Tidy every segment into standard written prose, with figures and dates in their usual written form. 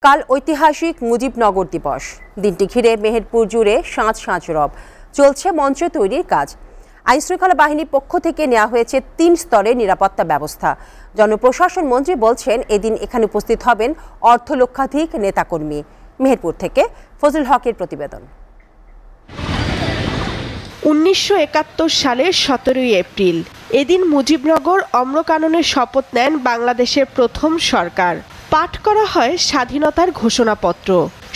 কাল ঐতিহাসিক মুজিবনগর দিবস। দিনটি ঘিরে মেহেরপুর জুড়ে সাঁঝ সাঁঝ রব চলছে মঞ্চ তৈরির কাজ। আইনশৃঙ্খলা বাহিনীর পক্ষ থেকে নেওয়া হয়েছে ৩ স্তরের নিরাপত্তা ব্যবস্থা। জনপ্রশাসন মন্ত্রী বলছেন, এদিন এখানে উপস্থিত হবেন অর্ধলক্ষাধিক নেতাকর্মী। মেহেরপুর থেকে ফজল হকের প্রতিবেদন। ১৯৭১ সালের ১৭ই এপ্রিল এদিন মুজিবনগর অম্লকাননের শপথ নেন বাংলাদেশের প্রথম সরকার। পাঠ করা হয় স্বাধীনতার ঘোষণাপত্র।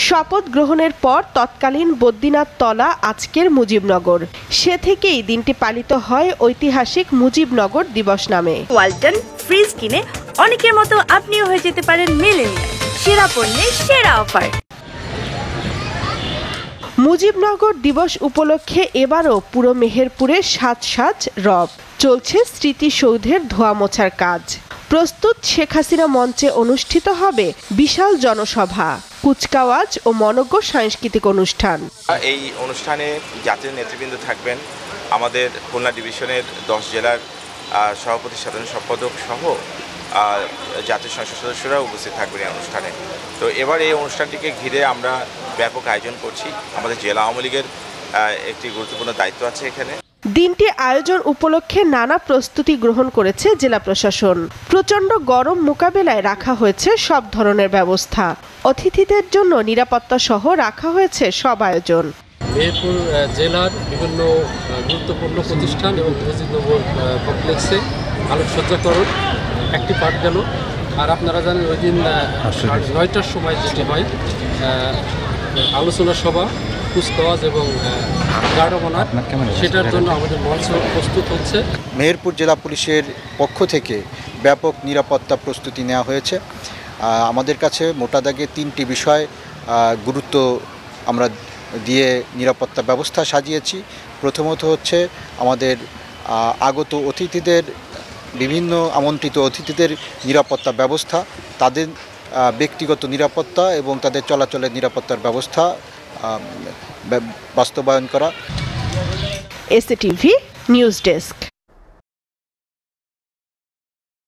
শপথ গ্রহণের পর তৎকালীন বদ্রীনাথ তলা আজকের মুজিবনগর। সে থেকেই দিনটি পালিত হয় ঐতিহাসিক মুজিবনগর দিবস নামে। ওয়ালটন ফ্রিজ কিনে অনেকের মতো আপনিও হয়ে যেতে পারেন মিলেনিয়াল। সেরা পণ্যের সেরা অফার। মুজিবনগর দিবস উপলক্ষে এবারও পুরো মেহেরপুরে সাজ সাজ রব চলছে স্মৃতিসৌধের ধোয়া মোছার কাজ। প্রস্তুত শেখ হাসিনা মঞ্চে অনুষ্ঠিত হবে বিশাল জনসভা, কুচকাওয়াজ ও মনোজ্ঞ সাংস্কৃতিক অনুষ্ঠান। এই অনুষ্ঠানে জাতীয় নেতৃবৃন্দ থাকবেন, আমাদের খুলনা ডিভিশনের 10 জেলার সভাপতি, সাধারণ সম্পাদক সহ জাতীয় সংসদ সদস্যরা উপস্থিত থাকবেন এই অনুষ্ঠানে। তো এবার এই অনুষ্ঠানটিকে ঘিরে আমরা ব্যাপক আয়োজন করছি। আমাদের জেলা আওয়ামী লীগের একটি গুরুত্বপূর্ণ দায়িত্ব আছে এখানে। দিনটি আয়োজন উপলক্ষে নানা প্রস্তুতি গ্রহণ করেছে জেলা প্রশাসন। প্রচণ্ড গরম মোকাবেলায় রাখা হয়েছে সব ধরনের ব্যবস্থা। অতিথিদের জন্য নিরাপত্তা সহ রাখা হয়েছে সব আয়োজন। মেহেরপুর জেলার বিভিন্ন গুরুত্বপূর্ণ প্রতিষ্ঠান এবং মুজিবনগর কমপ্লেক্সে আলোকসজ্জাকরণ একটি পাঠ গেল। আর আপনারা জানেন ওই দিন 9টার সময় যেটি হয় আলোচনা সভা, কুচকাওয়াজ এবং গার্ডমানা, সেটার জন্য আমাদের মঞ্চ প্রস্তুত হচ্ছে। মেহেরপুর জেলা পুলিশের পক্ষ থেকে ব্যাপক নিরাপত্তা প্রস্তুতি নেওয়া হয়েছে। আমাদের কাছে মোটা দাগে 3টি বিষয় গুরুত্ব আমরা দিয়ে নিরাপত্তা ব্যবস্থা সাজিয়েছি। প্রথমত হচ্ছে আমাদের আগত অতিথিদের, বিভিন্ন আমন্ত্রিত অতিথিদের নিরাপত্তা ব্যবস্থা, তাদের ব্যক্তিগত নিরাপত্তা এবং তাদের চলাচলের নিরাপত্তার ব্যবস্থা বাস্তবায়ন করা। SATV news desk.